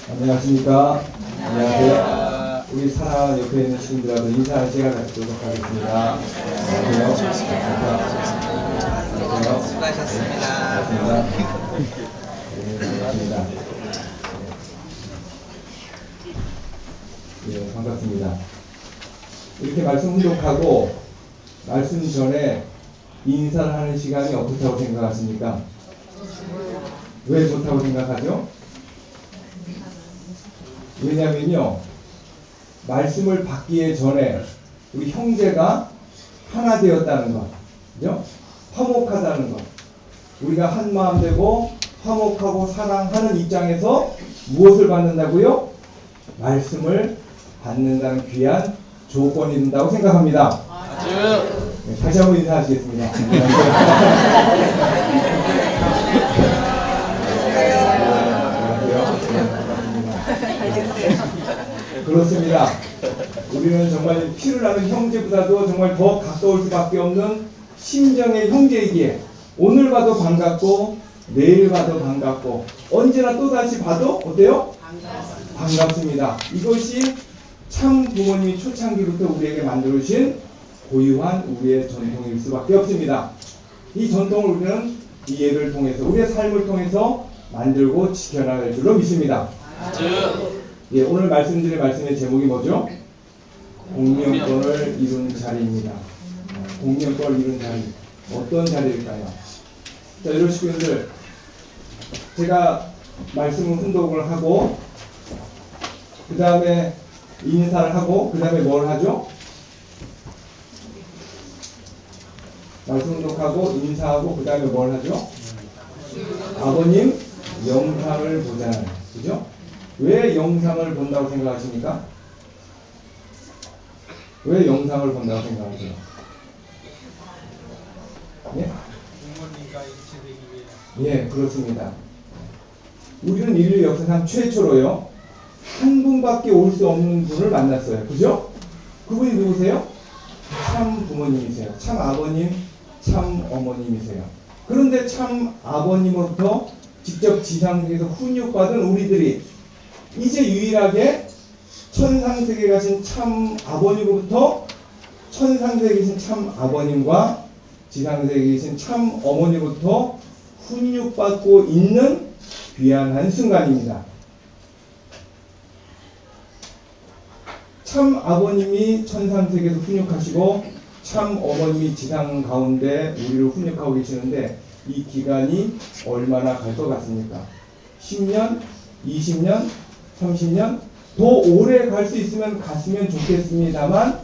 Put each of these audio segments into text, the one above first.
안녕하십니까. 안녕하세요. 우리 사랑 옆에 있는 친구들하고 인사할 시간 갖도록 하겠습니다. 안녕하세요. 안녕하세요. 수고하셨습니다. 네, 반갑습니다. 예, 반갑습니다. 이렇게 말씀 훈독하고 말씀 전에 인사를 하는 시간이 어떻다고 생각하십니까? 왜 좋다고 생각하죠? 왜냐면요, 말씀을 받기에 전에 우리 형제가 하나 되었다는 것, 그죠? 화목하다는 것. 우리가 한 마음 되고 화목하고 사랑하는 입장에서 무엇을 받는다고요? 말씀을 받는다는 귀한 조건이 된다고 생각합니다. 네, 다시 한번 인사하시겠습니다. 그렇습니다. 우리는 정말 피를 나는 형제보다도 정말 더 가까울 수밖에 없는 심정의 형제이기에 오늘 봐도 반갑고 내일 봐도 반갑고 언제나 또다시 봐도 어때요? 반갑습니다. 이것이 참 부모님이 초창기부터 우리에게 만들어주신 고유한 우리의 전통일 수밖에 없습니다. 이 전통을 우리는 이 예를 통해서 우리의 삶을 통해서 만들고 지켜나갈 줄로 믿습니다. 예, 오늘 말씀드릴 말씀의 제목이 뭐죠? 공명권을 이룬 자리입니다. 공명권을 이룬 자리. 어떤 자리일까요? 자, 여러분 식구들, 제가 말씀을 훈독을 하고 그 다음에 인사를 하고 그 다음에 뭘 하죠? 말씀 훈독하고 인사하고 그 다음에 뭘 하죠? 아버님 영상을 보잖아요. 그죠? 왜 영상을 본다고 생각하십니까? 왜 영상을 본다고 생각하세요? 예? 예, 그렇습니다. 우리는 인류 역사상 최초로요, 한 분밖에 올 수 없는 분을 만났어요. 그죠? 그분이 누구세요? 참 부모님이세요. 참 아버님, 참 어머님이세요. 그런데 참 아버님으로부터 직접 지상에서 훈육받은 우리들이 이제 유일하게 천상세계에 가신 참 아버님으로부터 천상세계에 계신 참 아버님과 지상세계에 계신 참 어머니로부터 훈육받고 있는 귀한 한 순간입니다. 참 아버님이 천상세계에서 훈육하시고 참 어머님이 지상 가운데 우리를 훈육하고 계시는데 이 기간이 얼마나 갈 것 같습니까? 10년? 20년? 30년? 더 오래 갈 수 있으면 갔으면 좋겠습니다만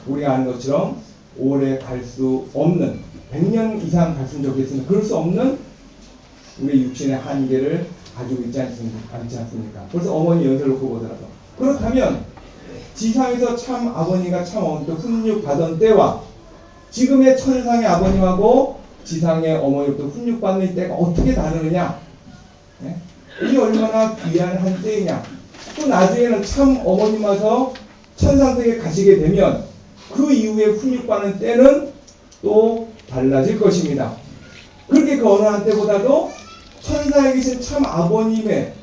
우리가 아는 것처럼 오래 갈 수 없는 100년 이상 갔으면 좋겠습니다. 그럴 수 없는 우리 육신의 한계를 가지고 있지 않습니까? 벌써 어머니 연세를 놓고 보더라도. 그렇다면 지상에서 참 아버님과 참 어머니도 훈육받은 때와 지금의 천상의 아버님하고 지상의 어머니부터 훈육받는 때가 어떻게 다르느냐? 네? 이게 얼마나 귀한 한 때이냐? 또 나중에는 참 어머님 와서 천상세계에 가시게 되면 그 이후에 훈육받는 때는 또 달라질 것입니다. 그렇게 그 어느 한 때보다도 천상에 계신 참 아버님의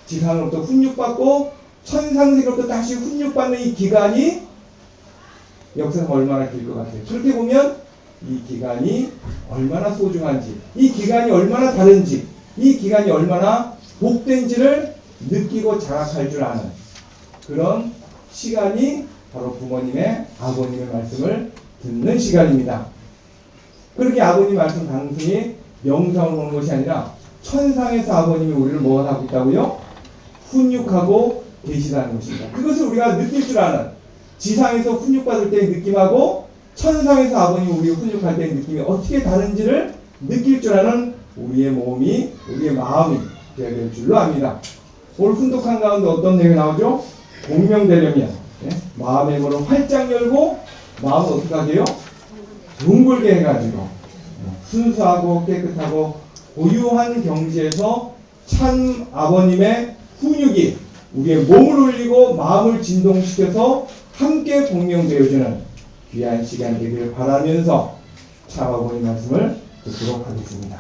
지상으로부터 훈육받고 천상세계로부터 다시 훈육받는 이 기간이 역사가 얼마나 길 것 같아요. 그렇게 보면 이 기간이 얼마나 소중한지, 이 기간이 얼마나 다른지, 이 기간이 얼마나 복된지를 느끼고 자각할 줄 아는 그런 시간이 바로 부모님의 아버님의 말씀을 듣는 시간입니다. 그렇게 아버님 말씀 단순히 명상으로 오는 것이 아니라 천상에서 아버님이 우리를 뭐 하고 있다고요? 훈육하고 계시다는 것입니다. 그것을 우리가 느낄 줄 아는, 지상에서 훈육받을 때의 느낌하고 천상에서 아버님이 우리를 훈육할 때의 느낌이 어떻게 다른지를 느낄 줄 아는 우리의 몸이, 우리의 마음이 되어야 될 줄로 압니다. 오늘 훈독한 가운데 어떤 내용이 나오죠? 공명되려면 마음의 문을 활짝 열고 마음을 어떻게 하게요? 둥글게 해가지고 순수하고 깨끗하고 고유한 경지에서 참 아버님의 훈육이 우리의 몸을 울리고 마음을 진동시켜서 함께 공명되어주는 귀한 시간 되기를 바라면서 참 아버님 말씀을 듣도록 하겠습니다.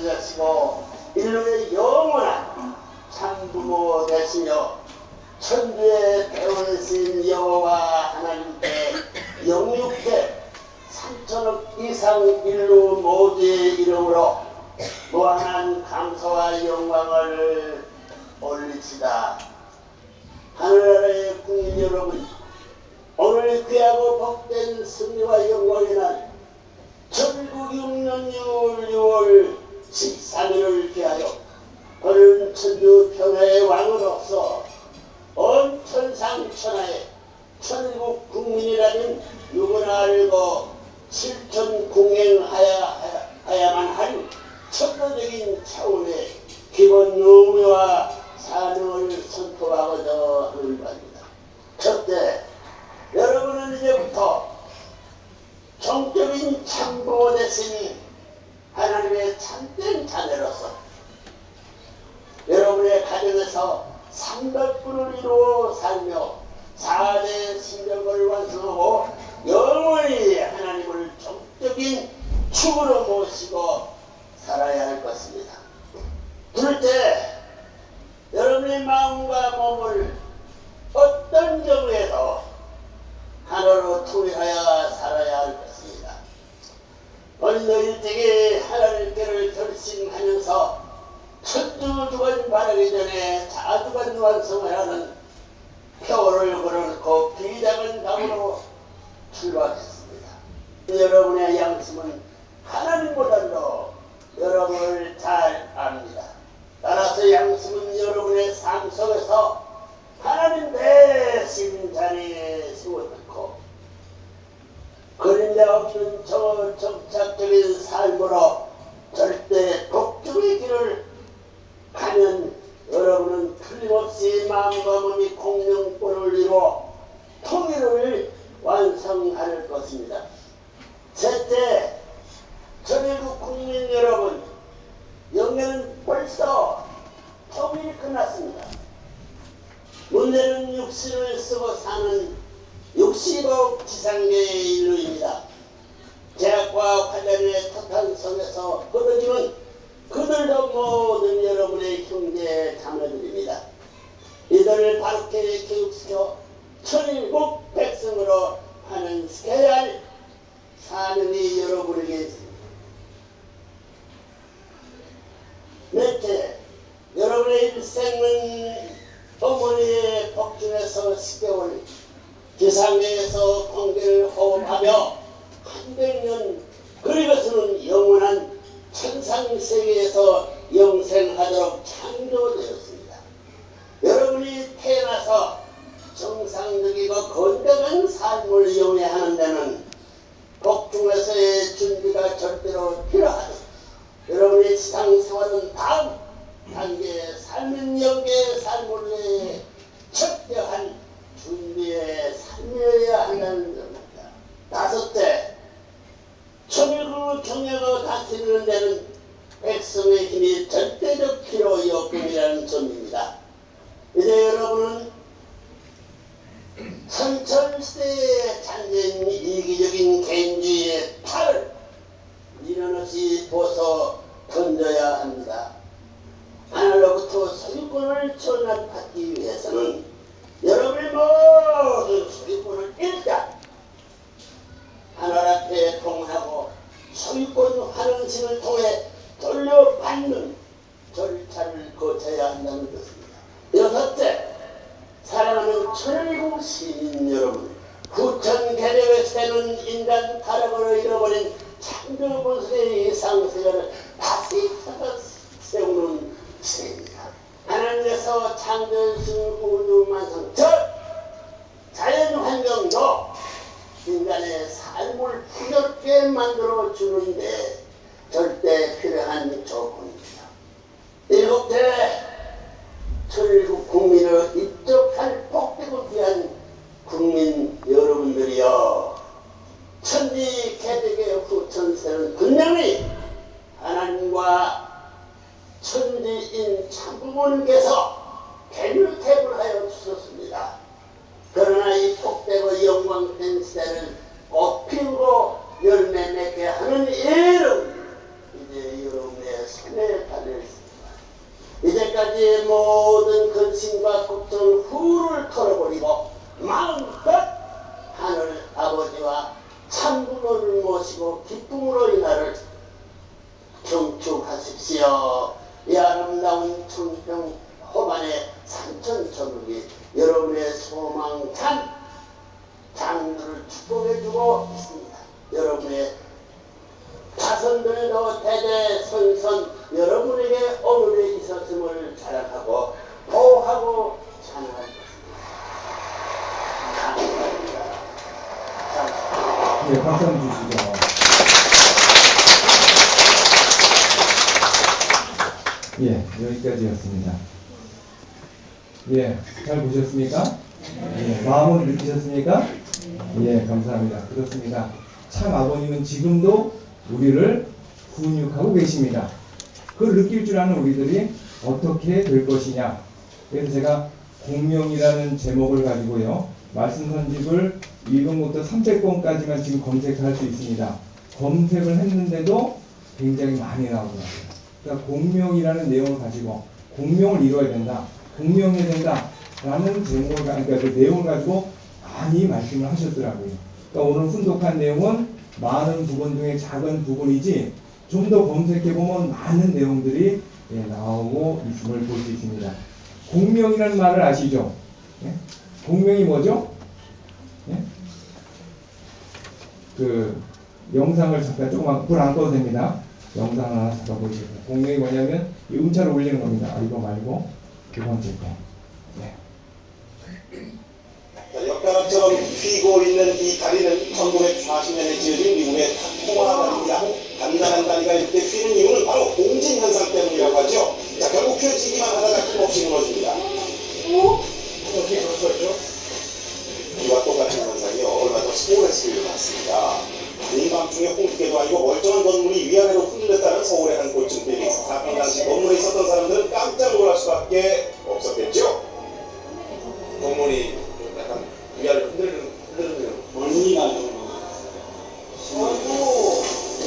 되시고 인류의 영원한 참부모 되시며 천주의 배우신 여호와 하나님께 영육해 3천억 이상 인류 모두의 이름으로 무한한 감사와 영광을 올리치다. 하늘나라의 국민 여러분, 오늘 귀하고 복된 승리와 영광의 날 천국 6년 6월 13일을 기하여 오늘 천주 평화의 왕으로서 온 천상천하에 천국 국민이라는 누구나 알고 실천공행하야만 할 천도적인 차원의 기본 의무와 사명을 선포하고자 하는 바입니다. 첫째, 여러분은 이제부터 정적인 참부모 되신 하나님의 참된 자녀로서 여러분의 가정에서 300분을 이루어 살며 4대 신령을 완성하고 영원히 하나님을 정적인 축으로 모시고 살아야 할 것입니다. 둘째, 여러분의 마음과 몸을 어떤 경우에도 하나로 통일하여 살아야 할 것입니다. 어느 일찍이 하나님께를 결심하면서 천주주간 바라기 전에 자주간 완성을 하는 표를 걸어놓고 비작은 감으로 출발했습니다. 여러분의 양심은 하나님보다도 여러분을 잘 압니다. 따라서 양심은 여러분의 삶 속에서 하나님 대신 자리에 세워놓고 그림자 없는 정착적인 삶으로 절대 복종의 길을 가면 여러분은 틀림없이 마음과 몸이 공명권을 이루어 통일을 완성할 것입니다. 셋째, 전일국 국민 여러분, 영예는 벌써 통일이 끝났습니다. 문제는 육신을 쓰고 사는 60억 지상계의 인류입니다. 제약과 관련의 토탄 속에서 거둬지는 그들도 모든 여러분의 형제 자매들입니다. 이들을 바르게 교육시켜 천일국 백성으로 환원시켜야 할 사명이 여러분에게 있습니다. 넷째, 여러분의 일생은 어머니의 복중에서 10개월, 지상계에서 공기를 호흡하며 100년, 그리고서는 영원한 천상세계에서 영생하도록 창조되었습니다. 여러분이 태어나서 정상적이고 건강한 삶을 영위하는 데는 복중에서의 준비가 절대로 필요하다. 여러분의 지상생활은 다음 단계의 삶은 영계의 삶을 위해 철저한 준비의 삶이어야 한다는 점입니다. 다섯째, 천일국 경영을 다스리는 데는 백성의 힘이 절대적 필요 요건이라는 점입니다. 이제 여러분은 선천시대의 잔진 이기적인 개인주의의 팔을 미련없이 벗어 던져야 합니다. 하늘로부터 소유권을 전환받기 위해서는 여러분의 모든 소유권을 일단 하늘 앞에 통하고 소유권 환원식을 통해 돌려받는 절차를 거쳐야 한다는 것입니다. 여섯째, 사랑하는 천일국 시민 여러분, 후천 개력의 시대는 인간 타락으로 잃어버린 창조본세의 이상세계를 다시 찾아 세우는 시대입니다. 하나님께서 창조해주신 우주만성 자연환경도 인간의 삶을 풍요롭게 만들어 주는데 절대 필요한 조건입니다. 일곱째, 천일국 국민을 입적할 복되고 귀한 국민 여러분들이여, 천지 개벽의 후천세는 분명히 하나님과 천지인 참부모님께서 개물태불하여 주셨습니다. 그러나 이 복되고 영광된 시대를 꽃 피우고 열매 맺게 하는 일은 이제 여러분의 손에 참부모를 모시고 기쁨으로 이날을 경축하십시오. 이 아름다운 청평 호반의 산천초목이 여러분의 소망 장들을 축복해주고 있습니다. 여러분의 자손들도 대대손손 여러분에게 오늘에 있었음을 자랑하고 보호하고 찬양할 것입니다. 감사합니다. 네, 박수 한번 주시죠. 예, 여기까지였습니다. 예, 잘 보셨습니까? 예, 마음으로 느끼셨습니까? 예, 감사합니다. 그렇습니다. 참 아버님은 지금도 우리를 훈육하고 계십니다. 그걸 느낄 줄 아는 우리들이 어떻게 될 것이냐. 그래서 제가 공명이라는 제목을 가지고요. 말씀 선집을 1권부터 300권까지만 지금 검색할 수 있습니다. 검색을 했는데도 굉장히 많이 나오더라고요. 그러니까 공명이라는 내용을 가지고 공명을 이루어야 된다. 공명해야 된다. 라는 제목을, 그러니까 그 내용을 가지고 많이 말씀을 하셨더라고요. 그러니까 오늘 훈독한 내용은 많은 부분 중에 작은 부분이지 좀 더 검색해보면 많은 내용들이 나오고 있음을 볼 수 있습니다. 공명이라는 말을 아시죠? 예? 공명이 뭐죠? 예? 그 영상을 잠깐 조금만 불 안 꺼도 됩니다. 영상 하나 잠깐 보시죠. 공명이 뭐냐면 이 음차를 올리는 겁니다. 이거 말고 두 번째 거. 네. 역가락처럼 휘고 있는 이 다리는 1940년에 지어진 미국의 타코마 다리입니다. 단단한 다리가 이렇게 휘는 이유는 바로 공진현상 때문이라고 하죠. 자, 결국 펴지기만 하다가 힘없이 무너집니다. 어떻게 그럴 수 있죠? 이와 똑같은 현상이 얼마 전 서울에서 일어났습니다. 이 밤중에 홍두깨도 아니고 멀쩡한 건물이 위아래로 흔들렸다는 서울의 한 고층빌딩. 사건 당시 건물에 있었던 사람들은 깜짝 놀랄 수밖에 없었겠죠. 건물이 약간 위아래로 흔들리는 멀리 나는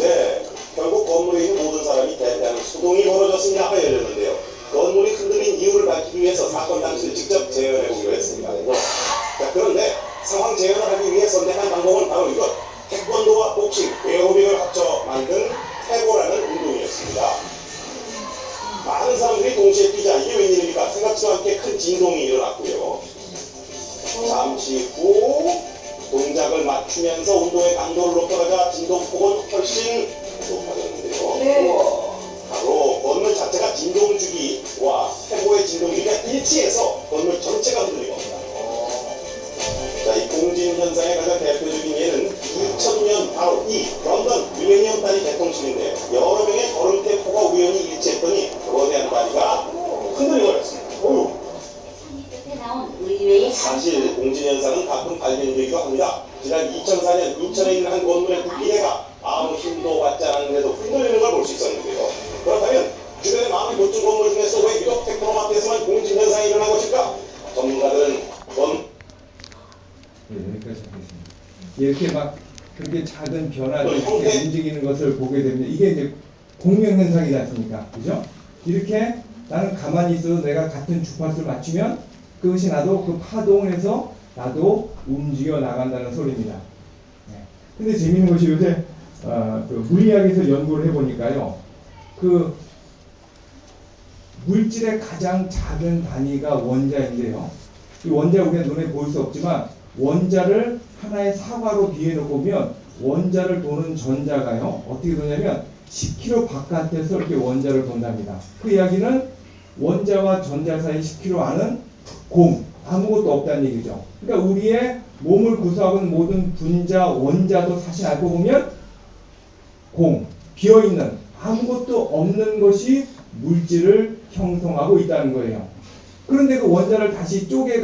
네, 결국 건물에 있는 모든 사람이 대대하는 수동이 벌어졌습니다. 하여 열렸는데요. 건물이 흔들린 이유를 밝히기 위해서 사건 당시를 직접 재현해 보기로 했습니다. 자, 그런데 상황 재현을 하기 위해 선택한 방법은 바로 이것. 태권도와 복싱, 에어로빅을 합쳐 만든 태고라는 운동이었습니다. 많은 사람들이 동시에 뛰자 이게 웬일입니까? 생각지도 않게 큰 진동이 일어났고요. 잠시 후 동작을 맞추면서 운동의 강도를 높여가자 진동폭은 훨씬 높아졌는데요. 바로 건물 자체가 진동주기와 태고의 진동주기가 일치해서 건물 전체가 흔들린 겁니다. 자, 이 공진 현상의 가장 대표적인 예는 2000년 바로 이 런던 밀레니엄 다리 개통식인데 여러 명의 걸음대포가 우연히 일치했더니 거대한 다리가 흔들려버렸습니다. 사실 공진 현상은 가끔 발견되기도 합니다. 지난 2004년 인천에 있는 한 건물의 기계가 아무 힘도 받지 않았는데도 흔들리는 걸 볼 수 있었는데요. 그렇다면 주변의 많은 고층 건물 중에서 왜 유독 테크노마트에서만 공진 현상이 일어난 것일까? 전문가들은 여기까지 하겠습니다. 이렇게 막 그렇게 작은 변화들 이렇게 움직이는 것을 보게 됩니다. 이게 이제 공명현상이지 않습니까? 그죠? 이렇게 나는 가만히 있어도 내가 같은 주파수를 맞추면 그것이 나도 그 파동을 해서 나도 움직여 나간다는 소리입니다. 네. 근데 재밌는 것이 요새 그 물리학에서 연구를 해보니까요. 그 물질의 가장 작은 단위가 원자인데요. 이 원자 우리가 눈에 보일 수 없지만 원자를 하나의 사과로 비해놓고 보면 원자를 도는 전자가요. 어떻게 도냐면 10km 바깥에서 이렇게 원자를 돈답니다. 그 이야기는 원자와 전자 사이 10km 안은 공, 아무것도 없다는 얘기죠. 그러니까 우리의 몸을 구성하고 있는 모든 분자, 원자도 사실 알고 보면 공, 비어있는 아무것도 없는 것이 물질을 형성하고 있다는 거예요. 그런데 그 원자를 다시 쪼갠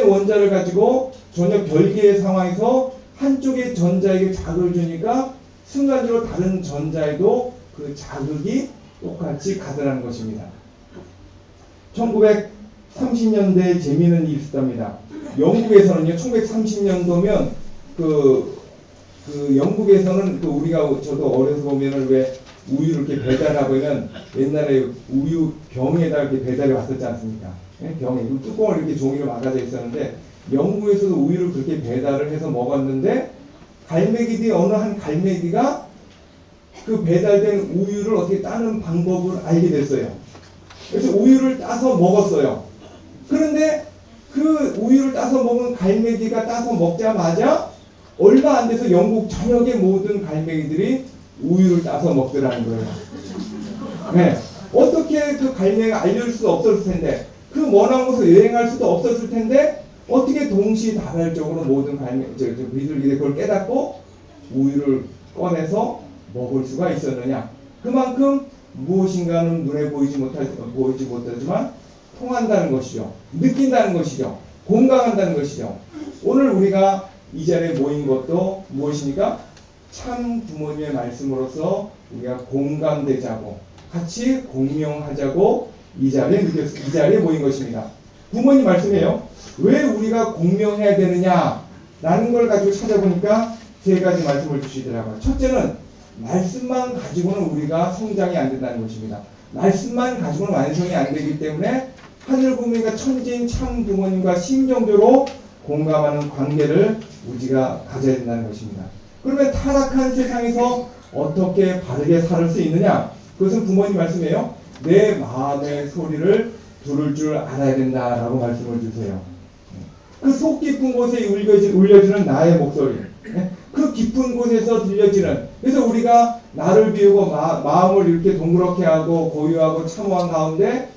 원자를 가지고 전혀 별개의 상황에서 한쪽의 전자에게 자극을 주니까 순간적으로 다른 전자에도 그 자극이 똑같이 가더라는 것입니다. 1930년대에 재미있는 일이 있었답니다. 영국에서는요, 1930년도면 그 영국에서는 그 우리가 저도 어려서 보면은 왜 우유를 이렇게 배달하고는 옛날에 우유 병에다 이렇게 배달이 왔었지 않습니까? 병에 뚜껑을 이렇게 종이로 막아져 있었는데 영국에서도 우유를 그렇게 배달을 해서 먹었는데 갈매기들이 어느 한 갈매기가 그 배달된 우유를 어떻게 따는 방법을 알게 됐어요. 그래서 우유를 따서 먹었어요. 그런데 그 우유를 따서 먹은 갈매기가 따서 먹자마자 얼마 안 돼서 영국 전역의 모든 갈매기들이 우유를 따서 먹더라는 거예요. 네. 어떻게 그 갈매기가 알려줄 수도 없었을 텐데, 그 먼 곳에 여행할 수도 없었을 텐데, 어떻게 동시다발적으로 모든 비둘기들이 그걸 깨닫고 우유를 꺼내서 먹을 수가 있었느냐. 그만큼 무엇인가는 눈에 보이지 못하지만 통한다는 것이죠. 느낀다는 것이죠. 공감한다는 것이죠. 오늘 우리가 이 자리에 모인 것도 무엇입니까? 참 부모님의 말씀으로서 우리가 공감되자고 같이 공명하자고 이 자리에 모인 것입니다. 부모님 말씀이에요. 왜 우리가 공명해야 되느냐라는 걸 가지고 찾아보니까 세 가지 말씀을 주시더라고요. 첫째는 말씀만 가지고는 우리가 성장이 안 된다는 것입니다. 말씀만 가지고는 완성이 안 되기 때문에 하늘 부모님과 천지인 참 부모님과 심정적으로 공감하는 관계를 우리가 가져야 된다는 것입니다. 그러면 타락한 세상에서 어떻게 바르게 살 수 있느냐? 그것은 부모님 말씀이에요. 내 마음의 소리를 들을 줄 알아야 된다라고 말씀을 주세요. 그 속 깊은 곳에 울려지는 나의 목소리, 그 깊은 곳에서 들려지는, 그래서 우리가 나를 비우고 마음을 이렇게 동그랗게 하고 고요하고 참호한 가운데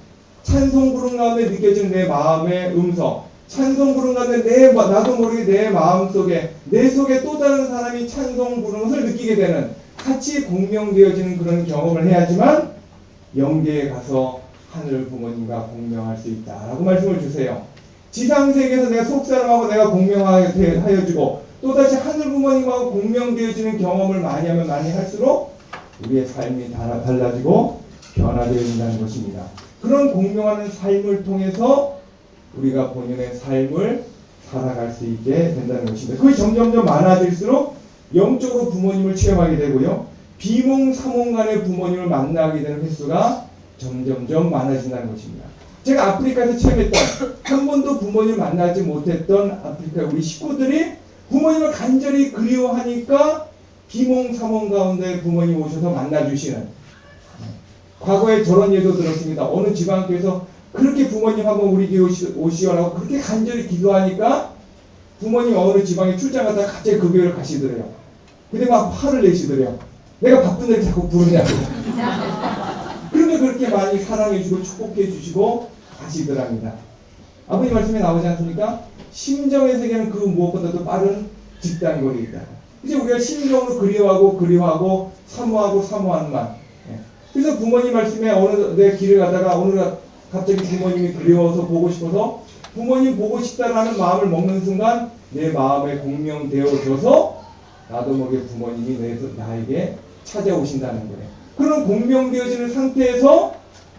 찬송 부른 가운데 느껴지는 내 마음의 음성, 찬송 부른 가운데 나도 모르게 내 마음 속에, 내 속에 또 다른 사람이 찬송 부르는 것을 느끼게 되는, 같이 공명되어지는 그런 경험을 해야지만 영계에 가서 하늘 부모님과 공명할 수 있다라고 말씀을 주세요. 지상세계에서 내가 속사람하고 내가 공명하게 하여주고 또다시 하늘 부모님하고 공명되어지는 경험을 많이 하면 많이 할수록 우리의 삶이 달라지고 변화되어진다는 것입니다. 그런 공명하는 삶을 통해서 우리가 본연의 삶을 살아갈 수 있게 된다는 것입니다. 그것이 점점점 많아질수록 영적으로 부모님을 체험하게 되고요. 비몽사몽 간의 부모님을 만나게 되는 횟수가 점점점 많아진다는 것입니다. 제가 아프리카에서 체험했던, 한 번도 부모님을 만나지 못했던 아프리카 우리 식구들이 부모님을 간절히 그리워하니까 비몽사몽 가운데 부모님 오셔서 만나주시는, 과거에 저런 예도 들었습니다. 어느 지방교회에서 그렇게 부모님 한번 우리 교회 오시오라고 그렇게 간절히 기도하니까 부모님 어느 지방에 출장 갔다가 갑자기 그 교회를 가시더래요. 근데 막 화를 내시더래요. 내가 바쁜데 자꾸 부르냐고. 그런데 그렇게 많이 사랑해주고 축복해주시고 가시더랍니다. 아버님 말씀에 나오지 않습니까? 심정의 세계는 그 무엇보다도 빠른 직단거리에 있다. 이제 우리가 심정으로 그리워하고 사모하는 말. 그래서 부모님 말씀에 어느 내 길을 가다가 어느 갑자기 부모님이 그리워서 보고 싶어서 부모님 보고 싶다라는 마음을 먹는 순간 내 마음에 공명되어져서 나도 모르게 부모님이 나에게 찾아오신다는 거예요. 그런 공명되어지는 상태에서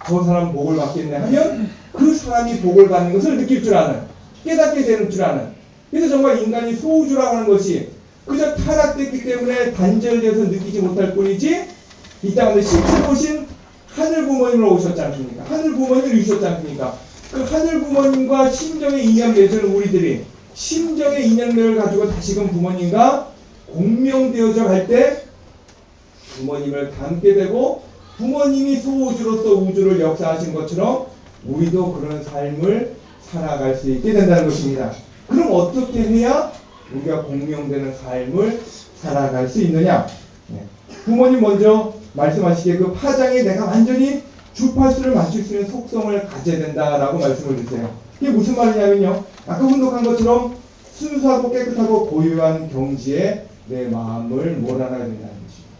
저 사람 복을 받겠네 하면 그 사람이 복을 받는 것을 느낄 줄 아는, 깨닫게 되는 줄 아는. 그래서 정말 인간이 소우주라고 하는 것이 그저 타락됐기 때문에 단절되어서 느끼지 못할 뿐이지, 이 땅에 실제로 오신 하늘 부모님으로 오셨지 않습니까? 하늘 부모님을 주셨지 않습니까? 그 하늘 부모님과 심정의 인연 맺은 우리들이 심정의 인연을 가지고 다시금 부모님과 공명되어져 갈 때 부모님을 닮게 되고, 부모님이 소우주로서 우주를 역사하신 것처럼 우리도 그런 삶을 살아갈 수 있게 된다는 것입니다. 그럼 어떻게 해야 우리가 공명되는 삶을 살아갈 수 있느냐? 부모님 먼저 말씀하시기에 그 파장에 내가 완전히 주파수를 맞출 수 있는 속성을 가져야 된다라고 말씀을 주세요. 이게 무슨 말이냐면요, 아까 훈독한 것처럼 순수하고 깨끗하고 고유한 경지에 내 마음을 몰아놔야 된다는 것입니다.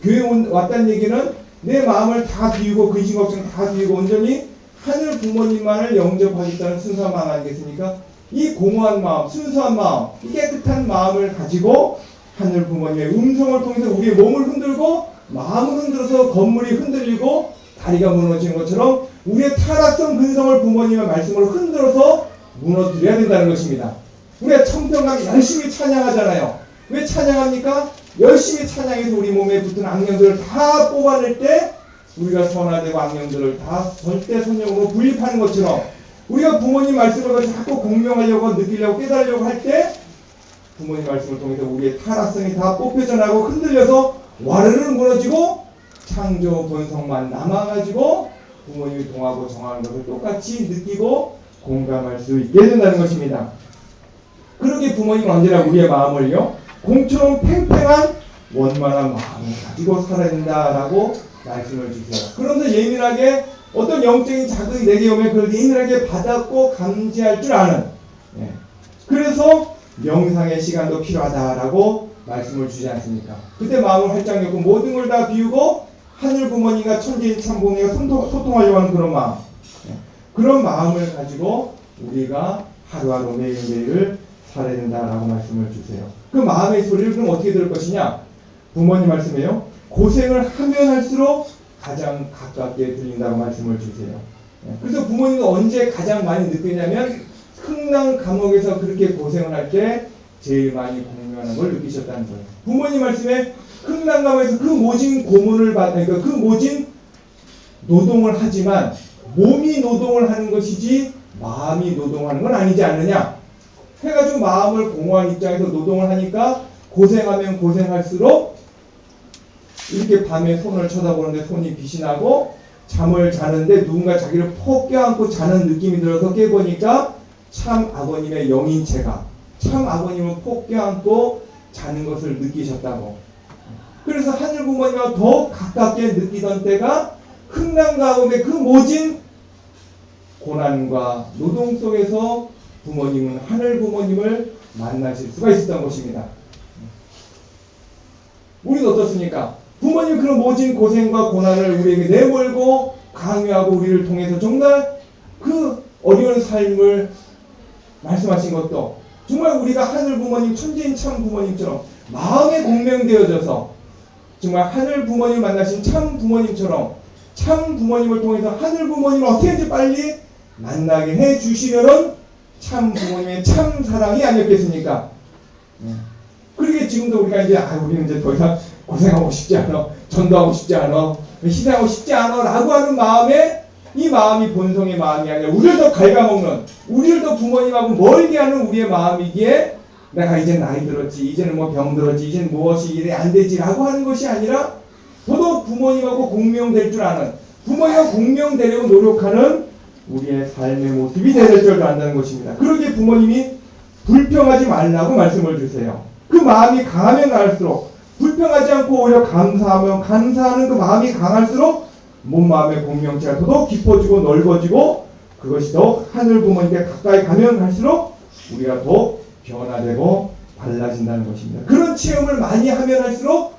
교회 왔다는 얘기는 내 마음을 다 비우고 근심 걱정 다 비우고 온전히 하늘 부모님만을 영접하겠다는 순수한 마음 아니겠습니까? 이 공허한 마음, 순수한 마음, 이 깨끗한 마음을 가지고 하늘 부모님의 음성을 통해서 우리의 몸을 흔들고 마음을 흔들어서 건물이 흔들리고 다리가 무너지는 것처럼 우리의 타락성 근성을 부모님의 말씀으로 흔들어서 무너뜨려야 된다는 것입니다. 우리가 청평강 열심히 찬양하잖아요. 왜 찬양합니까? 열심히 찬양해서 우리 몸에 붙은 악령들을 다 뽑아낼 때 우리가 선화되고 악령들을 다 절대선령으로 분립하는 것처럼 우리가 부모님 말씀을 가지고 자꾸 공명하려고 느끼려고 깨달으려고 할 때 부모님 말씀을 통해서 우리의 타락성이 다 뽑혀져 나고 흔들려서 와르르 무너지고 창조 본성만 남아가지고 부모님이 동하고 정하는 것을 똑같이 느끼고 공감할 수 있게 된다는 것입니다. 그러게 부모님은 언제나 우리의 마음을요, 공처럼 팽팽한 원만한 마음을 가지고 살아야 된다라고 말씀을 주세요. 그런데 예민하게 어떤 영적인 자극이 내게 오면 그걸 예민하게 받았고 감지할 줄 아는, 그래서 명상의 시간도 필요하다라고 말씀을 주지 않습니까? 그때 마음을 활짝 열고 모든 걸 다 비우고 하늘 부모님과 천지인 참 부모님과 소통하려고 하는 그런 마음, 그런 마음을 가지고 우리가 하루하루 매일매일을 살아야 된다라고 말씀을 주세요. 그 마음의 소리를 그럼 어떻게 들을 것이냐? 부모님 말씀이에요. 고생을 하면 할수록 가장 가깝게 들린다고 말씀을 주세요. 그래서 부모님은 언제 가장 많이 느끼냐면 흥남 감옥에서 그렇게 고생을 할 때 제일 많이 공명하는 걸 느끼셨다는 거예요. 부모님 말씀에 흥남 감옥에서 그 모진 고문을 받으니까 그 모진 노동을 하지만 몸이 노동을 하는 것이지 마음이 노동하는 건 아니지 않느냐 해가지고 마음을 공허한 입장에서 노동을 하니까 고생하면 고생할수록 이렇게 밤에 손을 쳐다보는데 손이 빛이 나고 잠을 자는데 누군가 자기를 폭 껴안고 자는 느낌이 들어서 깨보니까 참 아버님의 영인체가 참 아버님을 폭 껴안고 자는 것을 느끼셨다고. 그래서 하늘 부모님과 더 가깝게 느끼던 때가 흥남가음의 그 모진 고난과 노동 속에서 부모님은 하늘 부모님을 만나실 수가 있었던 것입니다. 우리는 어떻습니까? 부모님 그런 모진 고생과 고난을 우리에게 내몰고 강요하고 우리를 통해서 정말 그 어려운 삶을 말씀하신 것도 정말 우리가 하늘 부모님 천지인 참 부모님처럼 마음에 공명되어져서 정말 하늘 부모님을 만나신 참 부모님처럼 참 부모님을 통해서 하늘 부모님을 어떻게든지 빨리 만나게 해주시면은 참 부모님의 참 사랑이 아니었겠습니까? 그러게 지금도 우리가 이제 우리는 이제 더 이상 고생하고 싶지 않아, 전도하고 싶지 않아, 희생하고 싶지 않아 라고 하는 마음에 이 마음이 본성의 마음이 아니라 우리를 더 갉아먹는, 우리를 더 부모님하고 멀게 하는 우리의 마음이기에 내가 이제 나이 들었지, 이제는 뭐 병 들었지, 이제는 무엇이 이래 안 되지 라고 하는 것이 아니라 더더욱 부모님하고 공명될 줄 아는, 부모님과 공명되려고 노력하는 우리의 삶의 모습이 될 줄 안다는 것입니다. 그러기에 부모님이 불평하지 말라고 말씀을 주세요. 그 마음이 강하면 강할수록 불평하지 않고 오히려 감사하면 감사하는 그 마음이 강할수록 몸 마음의 공명체가 더더욱 깊어지고 넓어지고 그것이 더 하늘 부모님께 가까이 가면 갈수록 우리가 더 변화되고 달라진다는 것입니다. 그런 체험을 많이 하면 할수록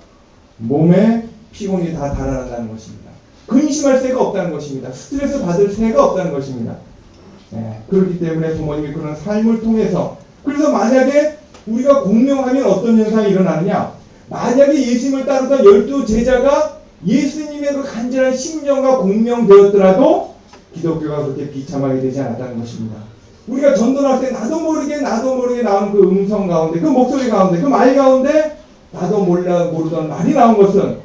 몸에 피곤이 다 달아난다는 것입니다. 근심할 새가 없다는 것입니다. 스트레스 받을 새가 없다는 것입니다. 그렇기 때문에 부모님이 그런 삶을 통해서 그래서 만약에 우리가 공명하면 어떤 현상이 일어나느냐, 만약에 예수님을 따르던 12 제자가 예수님의 그 간절한 심정과 공명되었더라도 기독교가 그렇게 비참하게 되지 않았다는 것입니다. 우리가 전도를 할 때 나도 모르게 나온 그 음성 가운데, 그 목소리 가운데, 그 말 가운데 나도 모르던 말이 나온 것은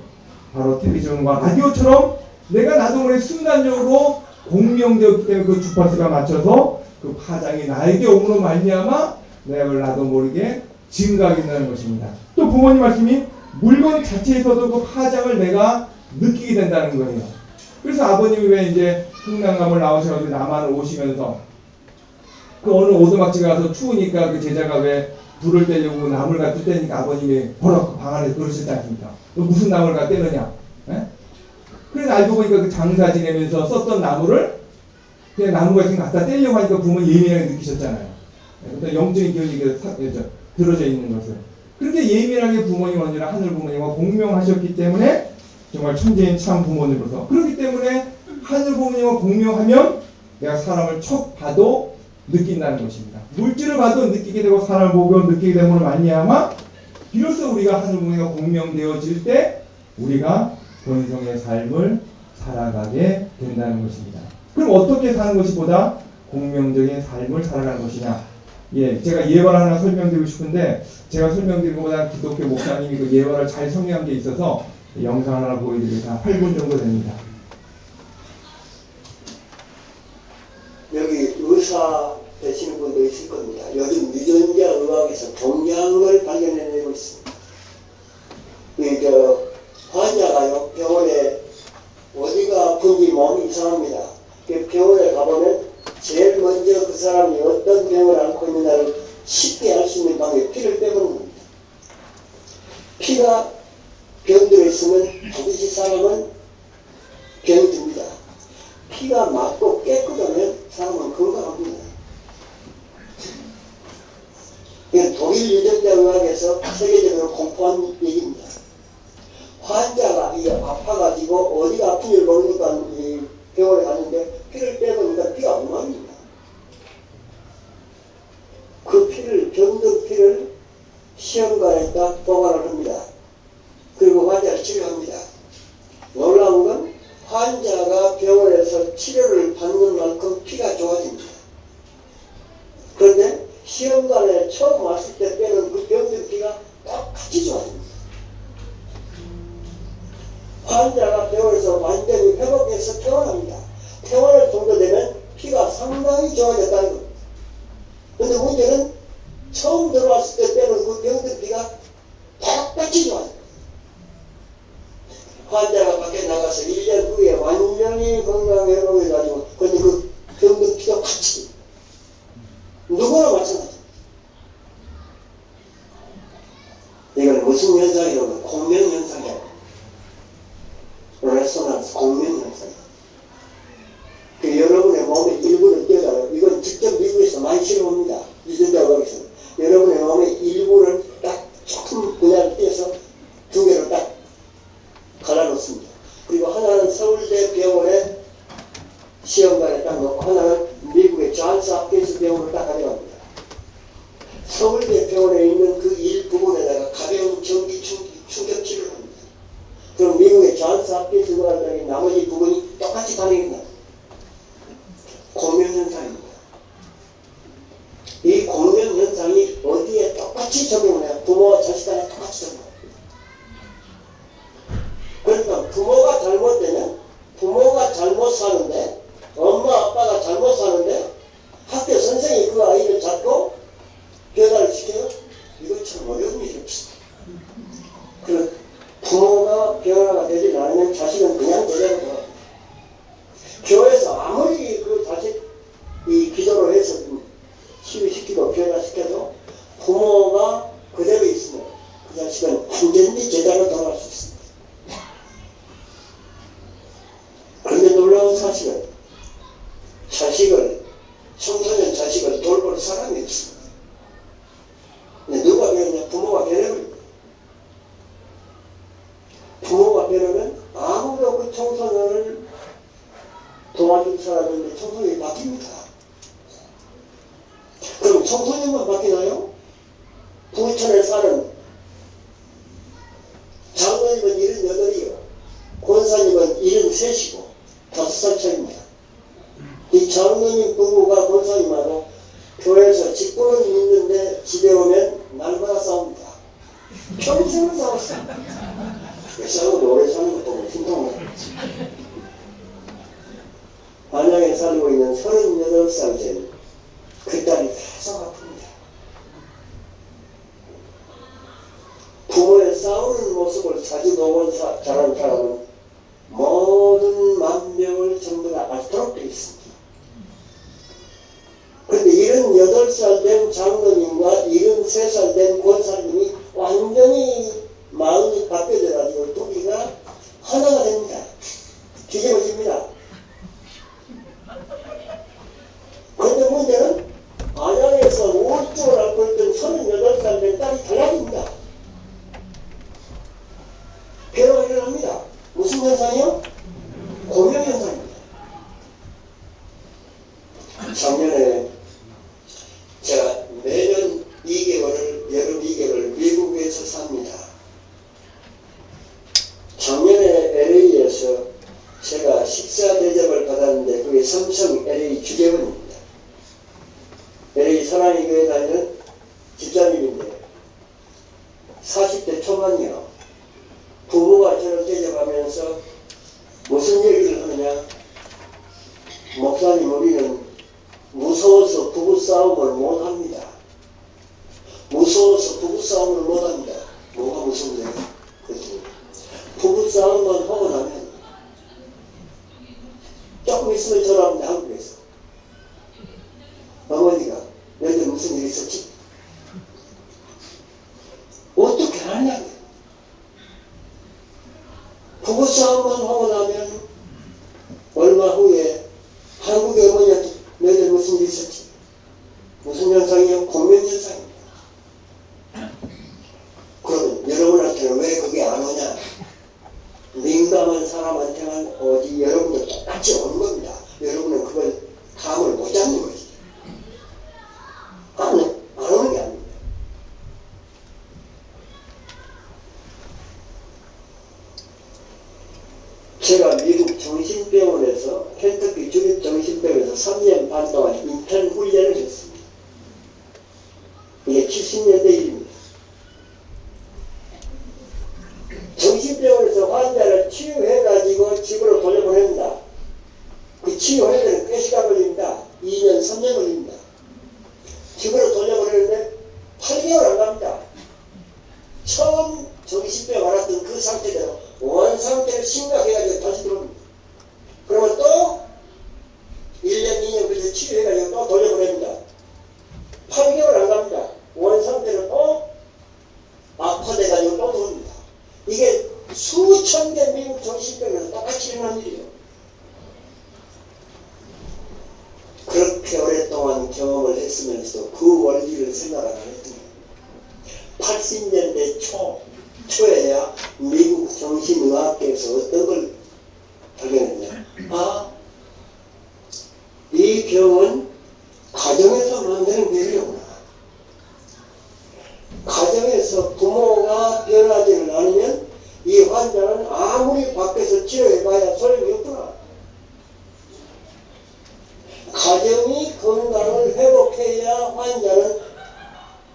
바로 텔레비전과 라디오처럼 내가 나도 모르게 순간적으로 공명되었기 때문에 그 주파수가 맞춰서 그 파장이 나에게 오므로 말미암아 내가 그걸 나도 모르게 증가하게 된다는 것입니다. 또 부모님 말씀이 물건 자체에서도 그 파장을 내가 느끼게 된다는 거예요. 그래서 아버님이 왜 이제 흥남감을 나오셔가지고 남한을 오시면서 그 어느 오두막집 가서 추우니까 그 제자가 왜 불을 떼려고 나무를 갖다 떼니까 아버님이 버럭 방 안에서 그러셨지 않습니까? 너 무슨 나무를 갖다 떼느냐? 그래서 알고 보니까 그 장사 지내면서 썼던 나무를 그냥 나무가 지금 갖다 떼려고 하니까 부모님 예민하게 느끼셨잖아요. 그러니까 영적인 기운이 들어져 있는 것을. 그렇게 예민하게 부모님 언제나 하늘 부모님과 공명하셨기 때문에 정말 천재인 참 부모님으로서 그렇기 때문에 하늘 부모님과 공명하면 내가 사람을 척 봐도 느낀다는 것입니다. 물질을 봐도 느끼게 되고 사람을 보고 느끼게 되므로 말미암아 비로소 우리가 하늘 부모님과 공명되어질 때 우리가 본성의 삶을 살아가게 된다는 것입니다. 그럼 어떻게 사는 것이 보다 공명적인 삶을 살아가는 것이냐? 제가 예화를 하나 설명드리고 싶은데 제가 설명드린 것보다 기독교 목사님이 그 예화를 잘 설명한 게 있어서 영상 하나 보여드리겠습니다. 8분 정도 됩니다. 여기 의사 되시는 부분도 있을 겁니다. 요즘 유전자 의학에서 굉장한 걸 발견해내고 있습니다. 환자가요, 병원에 어디가 아픈지 몸이 이상합니다. 병원에 가보면 제일 먼저 그 사람이 어떤 병을 앓고 있는가를 쉽게 알 수 있는 방법이 피를 빼보는 겁니다. 피가 병들어 있으면 반드시 사람은 병이 듭니다. 피가 맑고 깨끗하면 사람은 건강합니다. 이건 독일 유전자 의학에서 세계적으로 공포한 얘기입니다. 환자가 아파가지고 어디가 아픈지를 모르니까 이 병원에 갔는데 피를 빼보니까 피가 엉망입니다. 그 피를, 병든 피를 시험관에다 보관을 합니다. 그리고 환자를 치료합니다. 놀라운 건 환자가 병원에서 치료를 받는 만큼 피가 좋아집니다. 그런데 시험관에 처음 왔을 때 빼는 그 병든 피가 똑같이 좋아집니다. 환자가 병원에서 완전히 회복해서 퇴원합니다. 퇴원할 정도 되면 피가 상당히 좋아졌다는 겁니다. 그런데 문제는 처음 들어왔을 때 빼는 그 병든 피가 똑같이 좋아집니다. 환자가 밖에 나가서 1년 후에 완전히 건강 회복해가지고 근데 그 병든 피가 같이 누구나 마찬가지입니다. 이건 무슨 현상이라고? 공명현상이라고. 레소넌스 공명현상이다. 여러분의 몸의 일부를 떼어요. 이건 직접 미국에서 많이 실험합니다. 유전자 의학에서. 여러분의 몸의 일부를 딱 조금 그냥 떼서 두 개로 딱 갈라놓습니다. 그리고 하나는 서울대 병원에 시험관에 딱 놓고 하나는 미국의 존스 홉킨스 병원으로 딱 가져갑니다. 서울대 병원에 있는 그 일부분에다가 가벼운 전기 충격 치료를 합니다. 그럼 미국의 존스 홉킨스 병원에 나머지 부분이 똑같이 반응이 납니다. 공명현상입니다. 이 공명현상이 어디에 똑같이 적용을 해요? 부모와 자식 간에 똑같이 적용합니다. 그러니까 부모가 잘못되면 부모가 잘못 사는데 엄마 아빠가 잘못 사는데 학교 선생님이 그 아이를 잡고 변화를 시켜요? 이거 참 어려운 일이 없습니다. 그 부모가 변화가 되지 않으면 자식은 그냥 제대로 돌아갑니다. 교회에서 아무리 그 자식 이 기도를 해서 치유시키고 변화시켜도 부모가 그대로 있으면 그 자식은 완전히 제대로 돌아갈 수 있습니다. 그런데 놀라운 사실은 청소년 자식을 돌볼 사람이 없습니다. 근데 누가 변하냐? 부모가 변해버립니다. 부모가 변하면 아무도 그 청소년을 도와줄 사람이 있는데 청소년이 바뀝니다. 그럼 청소년만 바뀌나요? 부천에 사는 장로님은 78이요. 권사님은 73이고 5살 차이입니다. 이 장로님 부부가 권사님하고 교회에서 직분은 있는데 집에 오면 날마다 싸웁니다. 평생을 싸웠습니다. 싸우고 오래 사는 것 보면心痛을 안양에 살고 있는 38살 된 그 딸이 계속 아픕니다. 부모의 싸우는 모습을 자주 보고 자란 사람은 모든 만병을 전부 다 앓도록 되어 있습니다. 그런데 78살 된 장로님과 73살 된 권사님이 완전히 마음이 바뀌어져가지고 둘이가 하나가 됩니다. 뒤집어집니다. 그런데 문제는 안양에서 우울증을 앓고 있던 38살 된 딸이 달라집니다. 변화가 일어납니다. 무슨 현상이요? 공명현상입니다. 작년에 제가 매년 2개월을 여름 2개월을 미국에서 삽니다. 작년에 LA에서 제가 식사 대접을 받았는데 그게 삼성 LA 주재원입니다. LA 사랑의 교회 다니는 집사님인데 40대 초반이요. 부부가 저를 대접하면서 무슨 얘기를 하느냐? 목사님, 우리는 무서워서 부부싸움을 못합니다. 무서워서 부부싸움을 못합니다. 뭐가 무섭네요. 그렇죠? 부부싸움만 하고 나면 조금 있으면 전화합니다. 한국에서 어머니가 너희들 무슨 일 있었지? 어떻게 하냐고. 부부싸움만 하고 나면 얼마 후에 한국의 어머니한테 너희들 무슨 일 있었지? 무슨 현상이요? 공명현상입니다. 그러면 여러분한테는 왜 그게 안 오냐? 민감한 사람한테만 오지 여러분도 똑같이 오는 겁니다. 여러분은 그걸 감을 못 잡는 것이죠. 안 오는 게 아닙니다. 제가 미국 정신병원에서 켄터키 주립정신병원에서 3년 반 동안 인턴 훈련을 했습니다. 이게 70년대 일입니다. 정신병원에서 환자를 치유해가지고 집으로 돌려보냅니다. 그 치유할 때는 꽤 시간 걸립니다. 2년, 3년 걸립니다. 집으로 돌려보내는데 8개월 안 갑니다. 처음 정신병 알았던 그 상태대로 원상태를 심각해가지고 다시 들어옵니다. 그러면 또 1년, 2년 그래서 치료해가지고 또 돌려보냅니다. 8개월 안 갑니다. 원상태로 또 악화돼가지고 또 들어옵니다. 이게 수천 개 미국 정신병원에서 똑같이 일어난 일이에요. 그렇게 오랫동안 경험을 했으면서도 그 원리를 생각 안 했더니 80년대 초에야 미국 정신의학계에서 어떤 걸 발견했냐. 이 병은 가정에서 만드는 병이구나. 가정에서 부모가 변하지를 않으면 이 환자는 아무리 밖에서 치료해봐야 소용이 없구나. 가정이 건강을 회복해야 환자는,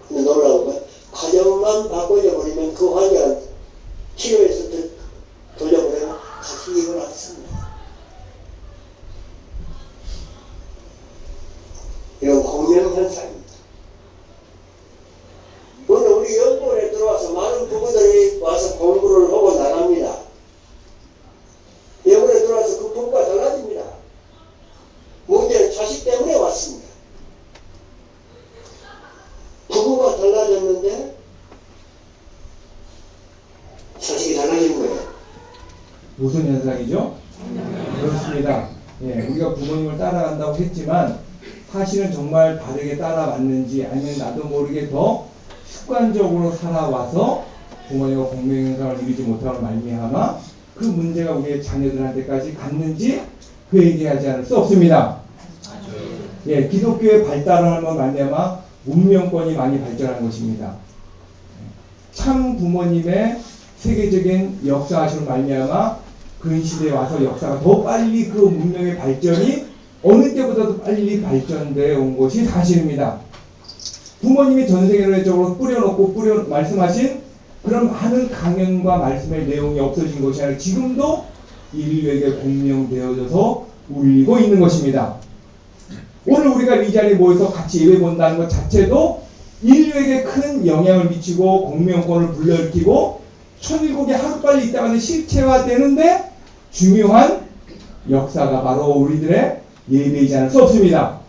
놀라운 건 가정만 바꿔줘버리면 그 환자는 치료해서 돌려보내면 다시 일어났습니다. 이건 공명현상입니다. 오늘 우리 연구원에 들어와서 많은 부부들이 와서 공부를 하고 나갑니다. 연구원에 들어와서 그 부부가 달라집니다. 문제는 자식 때문에 왔습니다. 부부가 달라졌는데 자식이 달라진 거예요. 무슨 현상이죠? 그렇습니다. 예, 우리가 부모님을 따라간다고 했지만 사실은 정말 바르게 따라왔는지 아니면 나도 모르게 더 습관적으로 살아와서 부모님과 공명현상을 이루지 못하는 말미암아 그 문제가 우리의 자녀들한테까지 갔는지 그 얘기하지 않을 수 없습니다. 예, 기독교의 발달을 하면 말미암아 문명권이 많이 발전한 것입니다. 참 부모님의 세계적인 역사하시는 말미암아 근시대에 와서 역사가 더 빨리 그 문명의 발전이 어느 때보다도 빨리 발전되어 온 것이 사실입니다. 부모님이 전 세계적으로 뿌려놓고 말씀하신 그런 많은 강연과 말씀의 내용이 없어진 것이 아니라 지금도 인류에게 공명되어져서 울리고 있는 것입니다. 오늘 우리가 이 자리에 모여서 같이 예배 본다는 것 자체도 인류에게 큰 영향을 미치고 공명권을 불러일으키고 천일국이 하루빨리 있다가는 실체화되는데 중요한 역사가 바로 우리들의 예배이지 않을 수 없습니다.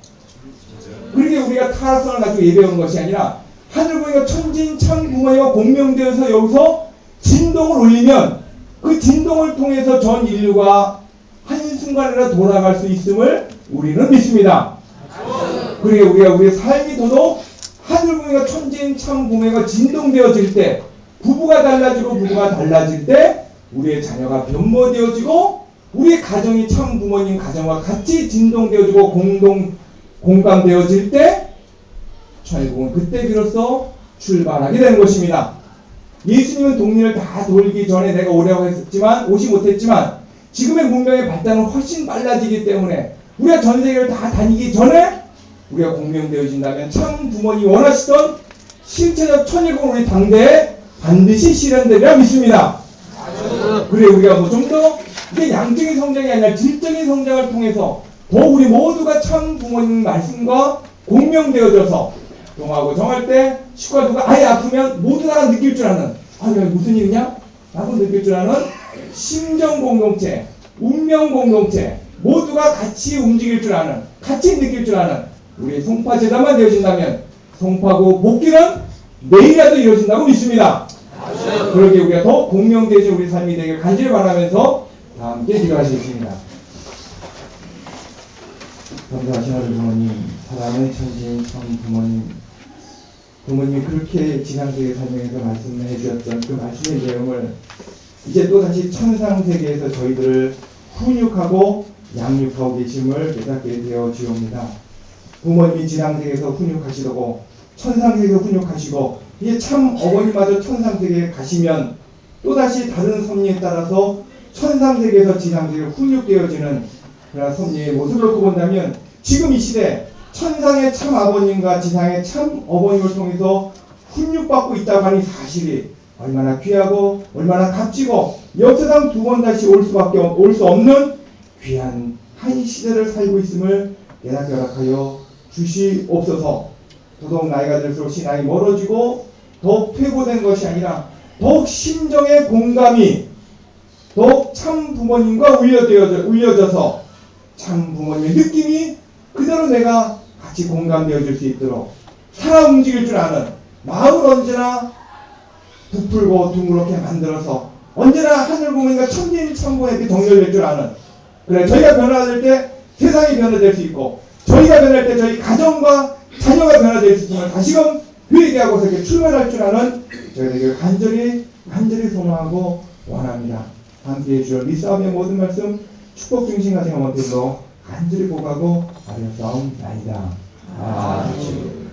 그렇게 우리가 타락성을 가지고 예배하는 것이 아니라 하늘부가 천진 참 부모님과 공명되어서 여기서 진동을 울리면 그 진동을 통해서 전 인류가 한순간이라 돌아갈 수 있음을 우리는 믿습니다. 그러게 우리가 우리의 삶이 더더욱 하늘부가 천진 참 부모가 진동되어질 때 부부가 달라질 때 우리의 자녀가 변모되어지고 우리의 가정이 참 부모님 가정과 같이 진동되어지고 공감되어질 때 천국은 그때 비로소 출발하게 되는 것입니다. 예수님은 동리를 다 돌기 전에 내가 오려고 했었지만 오지 못했지만 지금의 문명의 발달은 훨씬 빨라지기 때문에 우리가 전 세계를 다 다니기 전에 우리가 공명되어진다면 참 부모님이 원하시던 실체적 천일국은 우리 당대에 반드시 실현되리라 믿습니다. 그래 우리가 좀 더 이게 양적인 성장이 아니라 질적인 성장을 통해서 더 우리 모두가 참 부모님 말씀과 공명되어져서 동하고 정할 때 치과 누가 아예 아프면 모두 다 느낄 줄 아는, 아 이거 무슨 일이냐? 나도 느낄 줄 아는 심정 공동체, 운명 공동체, 모두가 같이 움직일 줄 아는, 같이 느낄 줄 아는 우리 송파 재단만 되어진다면 송파구 복귀는 내일이라도 이루어진다고 믿습니다. 그러기에 우리가 더 공명되어진 우리 삶이 되길 간절히 바라면서 다 함께 기도하시겠습니다. 감사하신 우리 부모님, 사랑의 천지인 참 부모님, 부모님이 그렇게 지상세계 설명에서 말씀해 주셨던 그 말씀의 내용을 이제 또다시 천상세계에서 저희들을 훈육하고 양육하고 계심을 깨닫게 되어 지옵니다. 부모님이 지상세계에서 훈육하시고 천상세계에서 훈육하시고 이제 참 어머니마저 천상세계에 가시면 또다시 다른 섭리에 따라서 천상세계에서 지상세계로 훈육되어지는 그런 섭리의 모습을 두고 본다면 지금 이 시대 천상의 참 아버님과 지상의 참 어머님을 통해서 훈육받고 있다고 하는 사실이 얼마나 귀하고 얼마나 값지고 역사상 두 번 다시 올 수 없는 귀한 한 시대를 살고 있음을 깨닫게 허락하여 주시옵소서. 더더욱 나이가 들수록 신앙이 멀어지고 더욱 퇴보된 것이 아니라 더욱 심정의 공감이 더욱 참 부모님과 울려져서 참 부모님의 느낌이 그대로 내가 같이 공감되어질 수 있도록 살아 움직일 줄 아는 마음을 언제나 부풀고 둥그렇게 만들어서 언제나 하늘 부모님과 천지인 참부모님께 정렬될 줄 아는, 그래 저희가 변화될 때 세상이 변화될 수 있고 저희가 변할 때 저희 가정과 자녀가 변화될 수 있음을 다시금 회개하고서 이렇게 출발할 줄 아는 저희에게 간절히 소망하고 원합니다. 함께해 주여 미싸움의 모든 말씀 축복 중심 가정 어머니들로 간절히 고가고 아뢰옵사옵나이다. 아멘.